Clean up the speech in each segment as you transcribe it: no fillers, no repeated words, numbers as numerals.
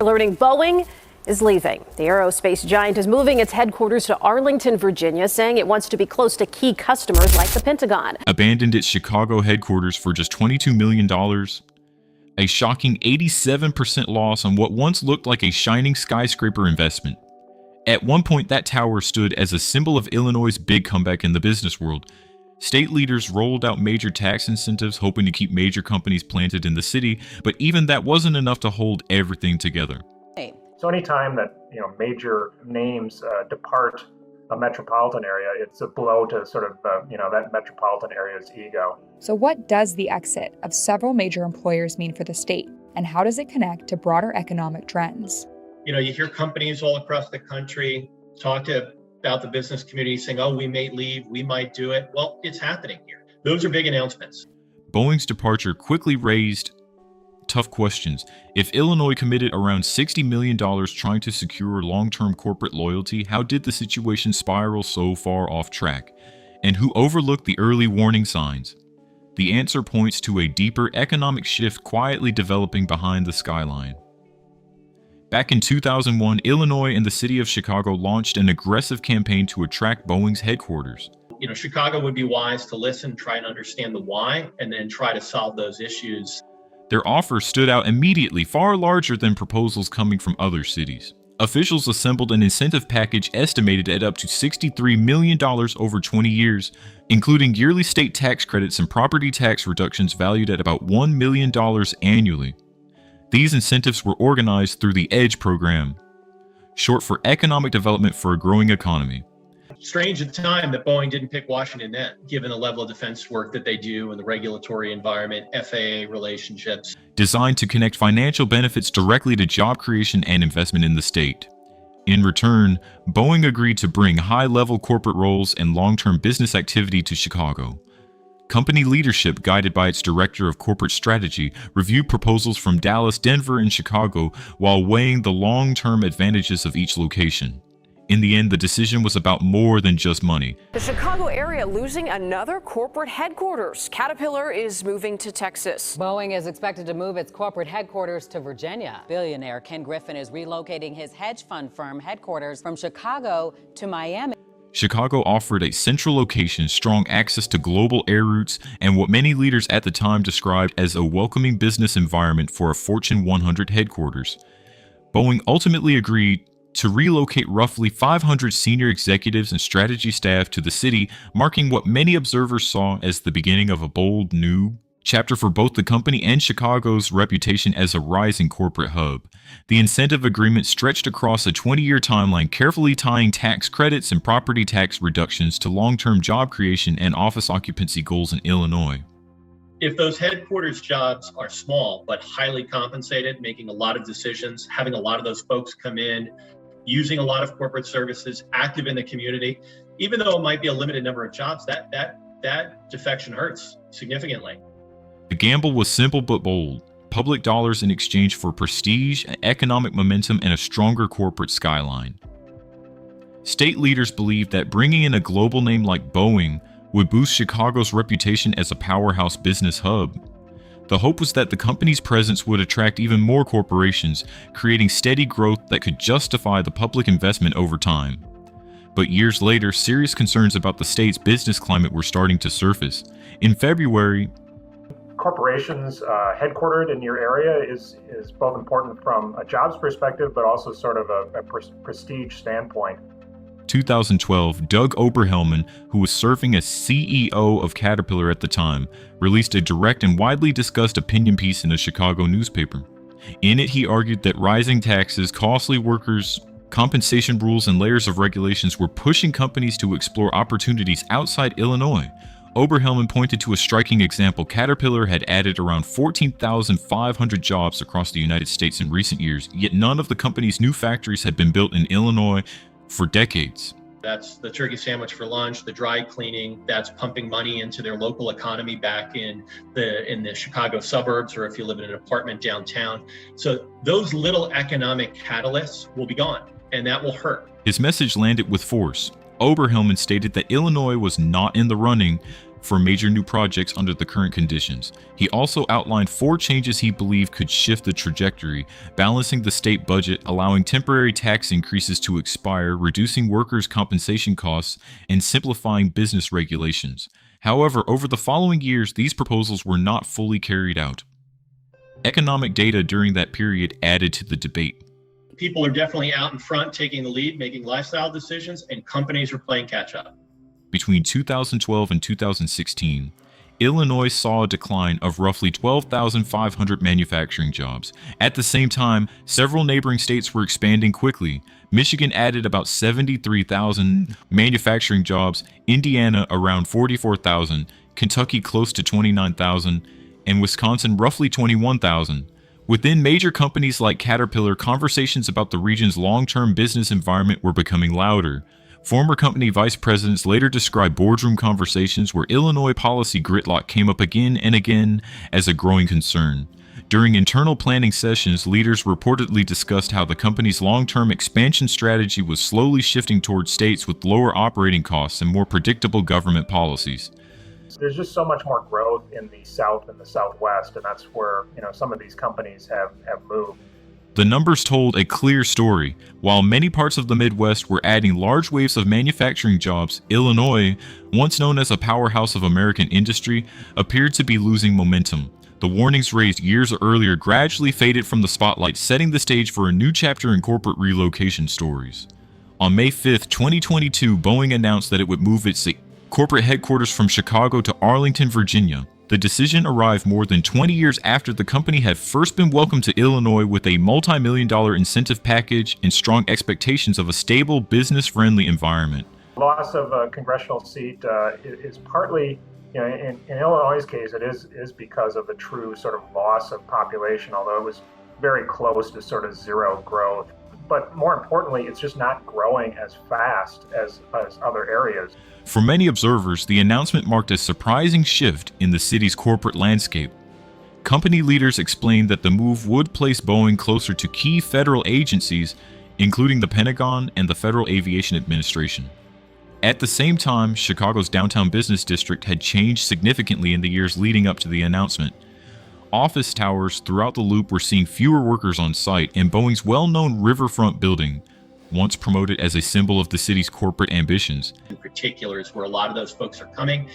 Learning Boeing is leaving. The aerospace giant is moving its headquarters to Arlington, Virginia, saying it wants to be close to key customers like the Pentagon. Abandoned its Chicago headquarters for just $22 million. A shocking 87% loss on what once looked like a shining skyscraper investment. At one point, that tower stood as a symbol of Illinois' big comeback in the business world. State leaders rolled out major tax incentives, hoping to keep major companies planted in the city, but even that wasn't enough to hold everything together. So anytime that major names depart a metropolitan area, it's a blow to sort of that metropolitan area's ego. So what does the exit of several major employers mean for the state, and how does it connect to broader economic trends? You hear companies all across the country talk about the business community saying, oh, we may leave, we might do it. Well, it's happening here. Those are big announcements. Boeing's departure quickly raised tough questions. If Illinois committed around $60 million trying to secure long-term corporate loyalty, how did the situation spiral so far off track? And who overlooked the early warning signs? The answer points to a deeper economic shift quietly developing behind the skyline. Back in 2001, Illinois and the city of Chicago launched an aggressive campaign to attract Boeing's headquarters. Chicago would be wise to listen, try and understand the why, and then try to solve those issues. Their offer stood out immediately, far larger than proposals coming from other cities. Officials assembled an incentive package estimated at up to $63 million over 20 years, including yearly state tax credits and property tax reductions valued at about $1 million annually. These incentives were organized through the EDGE program, short for Economic Development for a Growing Economy. Strange at the time that Boeing didn't pick Washington net, given the level of defense work that they do and the regulatory environment, FAA relationships. Designed to connect financial benefits directly to job creation and investment in the state. In return, Boeing agreed to bring high-level corporate roles and long-term business activity to Chicago. Company leadership, guided by its director of corporate strategy, reviewed proposals from Dallas, Denver, and Chicago while weighing the long-term advantages of each location. In the end, the decision was about more than just money. The Chicago area losing another corporate headquarters. Caterpillar is moving to Texas. Boeing is expected to move its corporate headquarters to Virginia. Billionaire Ken Griffin is relocating his hedge fund firm headquarters from Chicago to Miami. Chicago offered a central location, strong access to global air routes, and what many leaders at the time described as a welcoming business environment for a Fortune 100 headquarters. Boeing ultimately agreed to relocate roughly 500 senior executives and strategy staff to the city, marking what many observers saw as the beginning of a bold new chapter for both the company and Chicago's reputation as a rising corporate hub. The incentive agreement stretched across a 20-year timeline, carefully tying tax credits and property tax reductions to long-term job creation and office occupancy goals in Illinois. If those headquarters jobs are small but highly compensated, making a lot of decisions, having a lot of those folks come in, using a lot of corporate services, active in the community, even though it might be a limited number of jobs, that defection hurts significantly. The gamble was simple but bold. Public dollars in exchange for prestige, economic momentum, and a stronger corporate skyline. State leaders believed that bringing in a global name like Boeing would boost Chicago's reputation as a powerhouse business hub. The hope was that the company's presence would attract even more corporations, creating steady growth that could justify the public investment over time. But years later, serious concerns about the state's business climate were starting to surface. In February, Corporations headquartered in your area is both important from a jobs perspective, but also sort of a prestige standpoint. 2012, Doug Oberhelman, who was serving as CEO of Caterpillar at the time, released a direct and widely discussed opinion piece in a Chicago newspaper. In it, he argued that rising taxes, costly workers, compensation rules, and layers of regulations were pushing companies to explore opportunities outside Illinois. Oberhelman pointed to a striking example. Caterpillar had added around 14,500 jobs across the United States in recent years, yet none of the company's new factories had been built in Illinois for decades. That's the turkey sandwich for lunch, the dry cleaning, that's pumping money into their local economy back in the Chicago suburbs, or if you live in an apartment downtown. So those little economic catalysts will be gone, and that will hurt. His message landed with force. Oberhelman stated that Illinois was not in the running for major new projects under the current conditions. He also outlined 4 changes he believed could shift the trajectory: balancing the state budget, allowing temporary tax increases to expire, reducing workers' compensation costs, and simplifying business regulations. However, over the following years, these proposals were not fully carried out. Economic data during that period added to the debate. People are definitely out in front, taking the lead, making lifestyle decisions, and companies are playing catch up. Between 2012 and 2016, Illinois saw a decline of roughly 12,500 manufacturing jobs. At the same time, several neighboring states were expanding quickly. Michigan added about 73,000 manufacturing jobs, Indiana around 44,000, Kentucky close to 29,000, and Wisconsin roughly 21,000. Within major companies like Caterpillar, conversations about the region's long-term business environment were becoming louder. Former company vice presidents later described boardroom conversations where Illinois policy gridlock came up again and again as a growing concern. During internal planning sessions, leaders reportedly discussed how the company's long-term expansion strategy was slowly shifting towards states with lower operating costs and more predictable government policies. There's just so much more growth in the South and the Southwest, and that's where some of these companies have moved. The numbers told a clear story. While many parts of the Midwest were adding large waves of manufacturing jobs, Illinois, once known as a powerhouse of American industry, appeared to be losing momentum. The warnings raised years earlier gradually faded from the spotlight, setting the stage for a new chapter in corporate relocation stories. On May 5, 2022, Boeing announced that it would move its corporate headquarters from Chicago to Arlington, Virginia. The decision arrived more than 20 years after the company had first been welcomed to Illinois with a multi-million-dollar incentive package and strong expectations of a stable, business-friendly environment. Loss of a congressional seat is partly, in Illinois' case, it is because of the true sort of loss of population, although it was very close to sort of zero growth. But more importantly, it's just not growing as fast as other areas. For many observers, the announcement marked a surprising shift in the city's corporate landscape. Company leaders explained that the move would place Boeing closer to key federal agencies, including the Pentagon and the Federal Aviation Administration. At the same time, Chicago's downtown business district had changed significantly in the years leading up to the announcement. Office towers throughout the loop were seeing fewer workers on site, and Boeing's well-known Riverfront building, once promoted as a symbol of the city's corporate ambitions. In particular is where a lot of those folks are coming.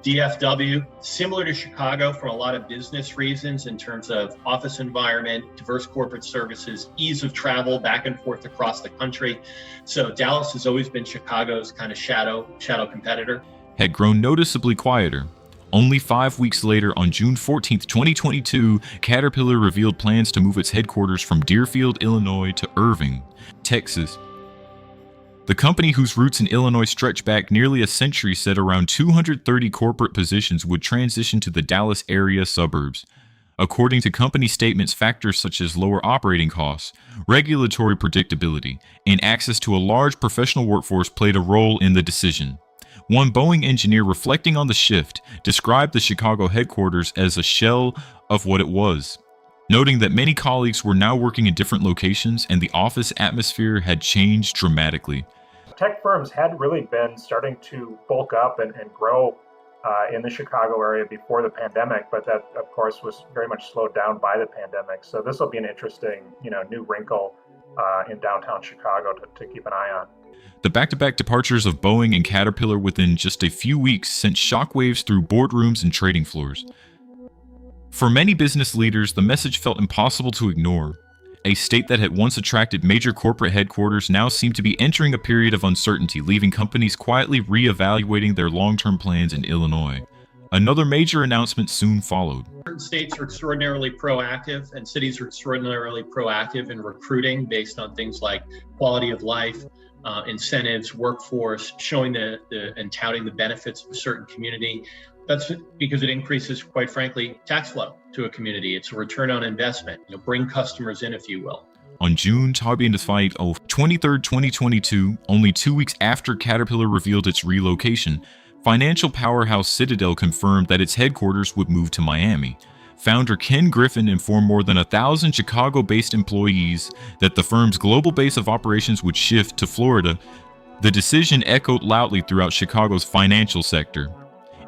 DFW, similar to Chicago for a lot of business reasons in terms of office environment, diverse corporate services, ease of travel back and forth across the country. So Dallas has always been Chicago's kind of shadow competitor. Had grown noticeably quieter. Only 5 weeks later, on June 14, 2022, Caterpillar revealed plans to move its headquarters from Deerfield, Illinois to Irving, Texas. The company, whose roots in Illinois stretch back nearly a century, said around 230 corporate positions would transition to the Dallas area suburbs. According to company statements, factors such as lower operating costs, regulatory predictability, and access to a large professional workforce played a role in the decision. One Boeing engineer, reflecting on the shift, described the Chicago headquarters as a shell of what it was, noting that many colleagues were now working in different locations and the office atmosphere had changed dramatically. Tech firms had really been starting to bulk up and grow in the Chicago area before the pandemic, but that, of course, was very much slowed down by the pandemic. So this will be an interesting, new wrinkle in downtown Chicago to keep an eye on. The back-to-back departures of Boeing and Caterpillar within just a few weeks sent shockwaves through boardrooms and trading floors. For many business leaders, the message felt impossible to ignore. A state that had once attracted major corporate headquarters now seemed to be entering a period of uncertainty, leaving companies quietly re-evaluating their long-term plans in Illinois. Another major announcement soon followed. Certain states are extraordinarily proactive, and cities are extraordinarily proactive in recruiting based on things like quality of life, incentives, workforce, showing and touting the benefits of a certain community. That's because it increases, quite frankly, tax flow to a community. It's a return on investment. Bring customers in, if you will. On June 23, 2022, only 2 weeks after Caterpillar revealed its relocation, financial powerhouse Citadel confirmed that its headquarters would move to Miami. Founder Ken Griffin informed more than 1,000 Chicago-based employees that the firm's global base of operations would shift to Florida. The decision echoed loudly throughout Chicago's financial sector.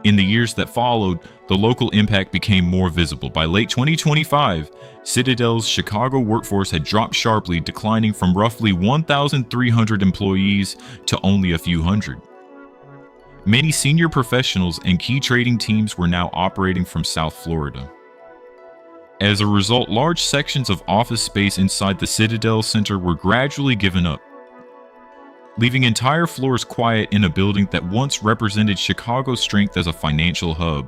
In the years that followed, the local impact became more visible. By late 2025, Citadel's Chicago workforce had dropped sharply, declining from roughly 1,300 employees to only a few hundred. Many senior professionals and key trading teams were now operating from South Florida. As a result, large sections of office space inside the Citadel Center were gradually given up, leaving entire floors quiet in a building that once represented Chicago's strength as a financial hub.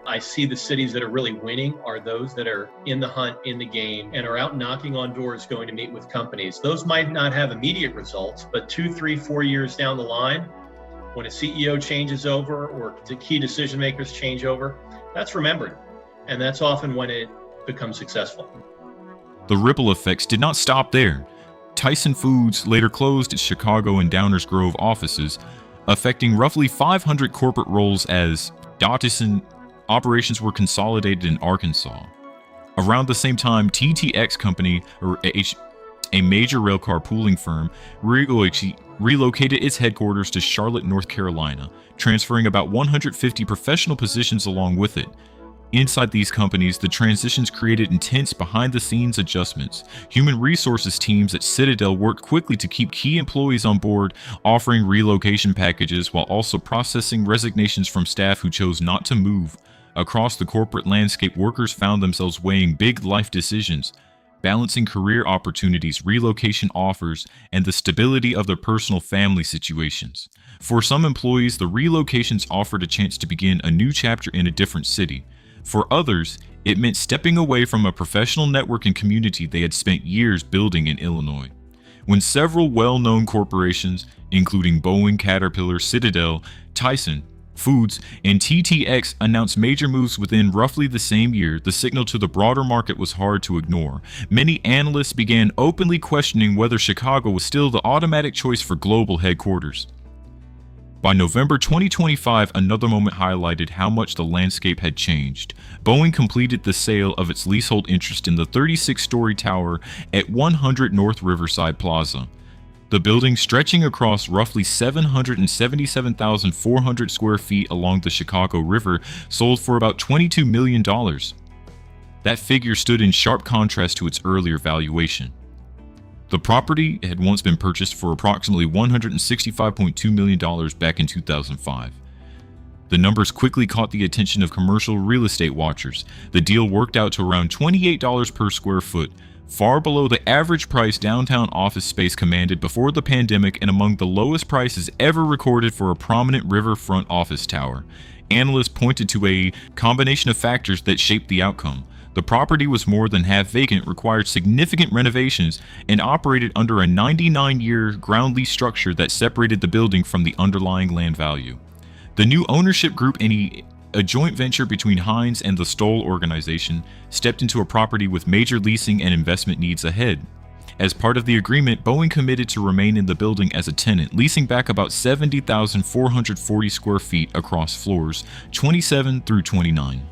I see the cities that are really winning are those that are in the hunt, in the game, and are out knocking on doors, going to meet with companies. Those might not have immediate results, but 2, 3, 4 years down the line, when a CEO changes over or the key decision makers change over, that's remembered. And that's often when it becomes successful. The ripple effects did not stop there. Tyson Foods later closed its Chicago and Downers Grove offices, affecting roughly 500 corporate roles as Tyson operations were consolidated in Arkansas. Around the same time, TTX Company, a major railcar pooling firm, relocated its headquarters to Charlotte, North Carolina, transferring about 150 professional positions along with it. Inside these companies, the transitions created intense behind-the-scenes adjustments. Human resources teams at Citadel worked quickly to keep key employees on board, offering relocation packages while also processing resignations from staff who chose not to move. Across the corporate landscape, workers found themselves weighing big life decisions, balancing career opportunities, relocation offers, and the stability of their personal family situations. For some employees, the relocations offered a chance to begin a new chapter in a different city. For others, it meant stepping away from a professional network and community they had spent years building in Illinois. When several well-known corporations, including Boeing, Caterpillar, Citadel, Tyson Foods, and TTX announced major moves within roughly the same year, the signal to the broader market was hard to ignore. Many analysts began openly questioning whether Chicago was still the automatic choice for global headquarters. By November 2025, another moment highlighted how much the landscape had changed. Boeing completed the sale of its leasehold interest in the 36-story tower at 100 North Riverside Plaza. The building, stretching across roughly 777,400 square feet along the Chicago River, sold for about $22 million. That figure stood in sharp contrast to its earlier valuation. The property had once been purchased for approximately $165.2 million back in 2005. The numbers quickly caught the attention of commercial real estate watchers. The deal worked out to around $28 per square foot, far below the average price downtown office space commanded before the pandemic and among the lowest prices ever recorded for a prominent riverfront office tower. Analysts pointed to a combination of factors that shaped the outcome. The property was more than half vacant, required significant renovations, and operated under a 99-year ground lease structure that separated the building from the underlying land value. The new ownership group, a joint venture between Hines and the Stoll organization, stepped into a property with major leasing and investment needs ahead. As part of the agreement, Boeing committed to remain in the building as a tenant, leasing back about 70,440 square feet across floors 27 through 29.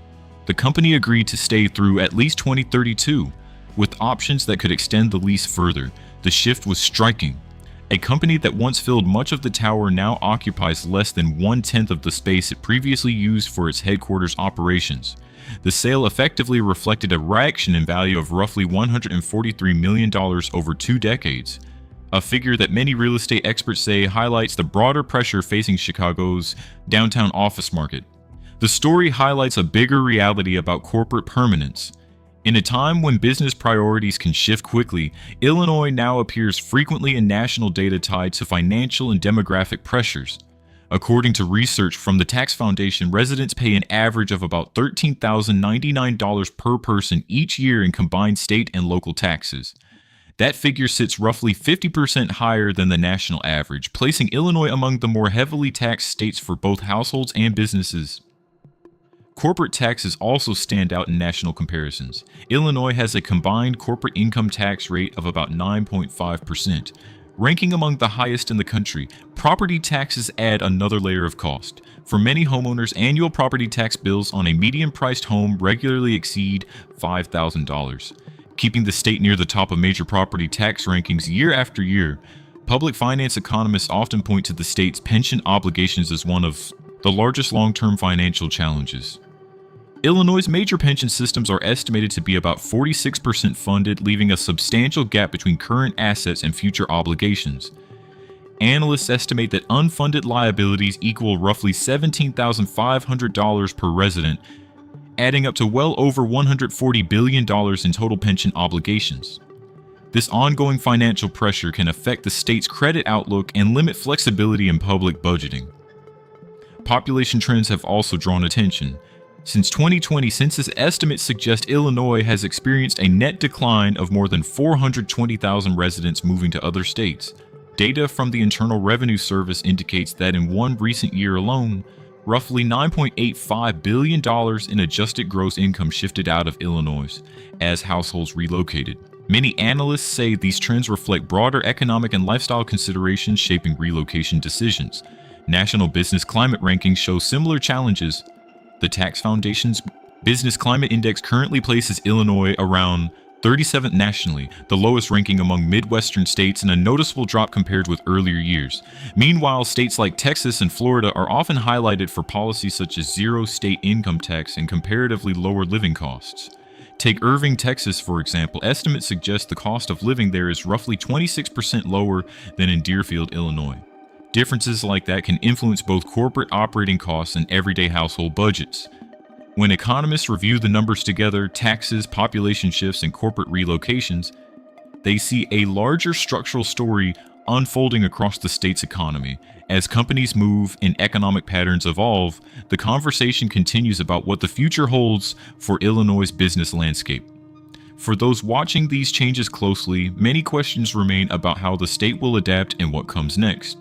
The company agreed to stay through at least 2032, with options that could extend the lease further. The shift was striking. A company that once filled much of the tower now occupies less than 1/10 of the space it previously used for its headquarters operations. The sale effectively reflected a reduction in value of roughly $143 million over 2 decades, a figure that many real estate experts say highlights the broader pressure facing Chicago's downtown office market. The story highlights a bigger reality about corporate permanence. In a time when business priorities can shift quickly, Illinois now appears frequently in national data tied to financial and demographic pressures. According to research from the Tax Foundation, residents pay an average of about $13,099 per person each year in combined state and local taxes. That figure sits roughly 50% higher than the national average, placing Illinois among the more heavily taxed states for both households and businesses. Corporate taxes also stand out in national comparisons. Illinois has a combined corporate income tax rate of about 9.5%, ranking among the highest in the country. Property taxes add another layer of cost. For many homeowners, annual property tax bills on a median-priced home regularly exceed $5,000, keeping the state near the top of major property tax rankings year after year. Public finance economists often point to the state's pension obligations as one of The largest long-term financial challenges. Illinois' major pension systems are estimated to be about 46% funded, leaving a substantial gap between current assets and future obligations. Analysts estimate that unfunded liabilities equal roughly $17,500 per resident, adding up to well over $140 billion in total pension obligations. This ongoing financial pressure can affect the state's credit outlook and limit flexibility in public budgeting. Population trends have also drawn attention. Since 2020, census estimates suggest Illinois has experienced a net decline of more than 420,000 residents moving to other states. Data from the Internal Revenue Service indicates that in one recent year alone, roughly $9.85 billion in adjusted gross income shifted out of Illinois as households relocated. Many analysts say these trends reflect broader economic and lifestyle considerations shaping relocation decisions. National Business Climate rankings show similar challenges. The Tax Foundation's Business Climate Index currently places Illinois around 37th nationally, the lowest ranking among Midwestern states and a noticeable drop compared with earlier years. Meanwhile, states like Texas and Florida are often highlighted for policies such as zero state income tax and comparatively lower living costs. Take Irving, Texas, for example. Estimates suggest the cost of living there is roughly 26% lower than in Deerfield, Illinois. Differences like that can influence both corporate operating costs and everyday household budgets. When economists review the numbers together, taxes, population shifts, and corporate relocations, they see a larger structural story unfolding across the state's economy. As companies move and economic patterns evolve, the conversation continues about what the future holds for Illinois' business landscape. For those watching these changes closely, many questions remain about how the state will adapt and what comes next.